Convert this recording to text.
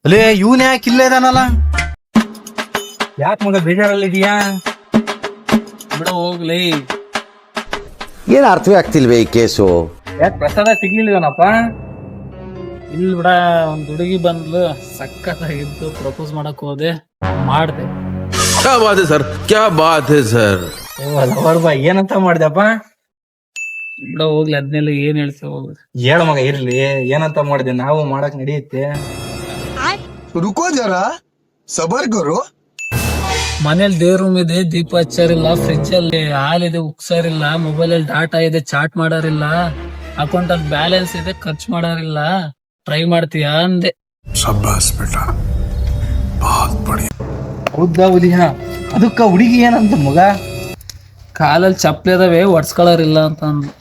ಅಲೇ ಇವನ್ ಯಾಕೆ ಇಲ್ಲೇ ಇದಾನಲ್ಲ? ಯಾಕೆ ಮಗ ಬೇಜಾರಲ್ಲಿದೀಯಾ? ಬಿಡ ಹೋಗ್ಲಿ. ಏನು ಅರ್ಥವೇ ಆಗ್ತಿಲ್ವೇ ಈ ಕೇಸು? ಯಾಕೆ ಪ್ರಸಾದ ಸಿಗ್ಲಿಲ್ವನಪ್ಪ? ಇಲ್ಲಿ ಬಿಡ, ಒಂದ್ ಹುಡುಗಿ ಬಂದ್ಲು, ಸಕ್ಕತ್ತಾಗಿದ್ದು. ಪ್ರಪೋಸ್ ಮಾಡಕ್ ಹೋದೆ, ಮಾಡ್ದೆ. क्या बात है सर, क्या बात है सर. ಲವರ್ ಬಾಯ್ ಏನಂತ ಮಾಡ್ದಪ್ಪ? ಬಿಡ ಹೋಗ್ಲಿ, ಅದ್ನೆಲ್ಲ ಏನ್ ಹೇಳ್ತೇವೆ ಹೋಗ್ಲಿ. ಹೇಳ ಮಗ, ಇರ್ಲಿ ಏನಂತ ಮಾಡಿದೆ, ನಾವು ಮಾಡಕ್ ನಡೆಯುತ್ತೆ. रुको जरा सबर करो. ಮನೇಲಿ ದೇವ್ರ ರೂಮ್ ಇದೆ, ದೀಪ ಹಚ್ಚಾರಿಲ್ಲ, ಫ್ರಿಜ್ ಅಲ್ಲಿ ಹಾಲಿದೆ, ಉಕ್ಸಾರಿಲ್ಲ, ಮೊಬೈಲ್ ಅಲ್ಲಿ ಡಾಟಾ ಇದೆ, ಚಾಟ್ ಮಾಡೋರಿಲ್ಲ, ಅಕೌಂಟ್ ಅಲ್ಲಿ ಬ್ಯಾಲೆನ್ಸ್ ಇದೆ, ಖರ್ಚು ಮಾಡೋರಿಲ್ಲ. ಟ್ರೈ ಮಾಡ್ತೀಯಾ ಅಂದೆ. शाबाश बेटा, बहुत बढ़िया. ಹೌದಾ ಹುಲಿಯ? ಅದಕ್ಕ ಹುಡುಗಿ ಏನಂತ ಮಗ? ಕಾಲಲ್ಲಿ ಚಪ್ಪಲಿ ಅದಾವೆ, ಒಡ್ಸ್ಕೊಳ್ಳೋರಿಲ್ಲ ಅಂತ ಅಂದ್ಲು.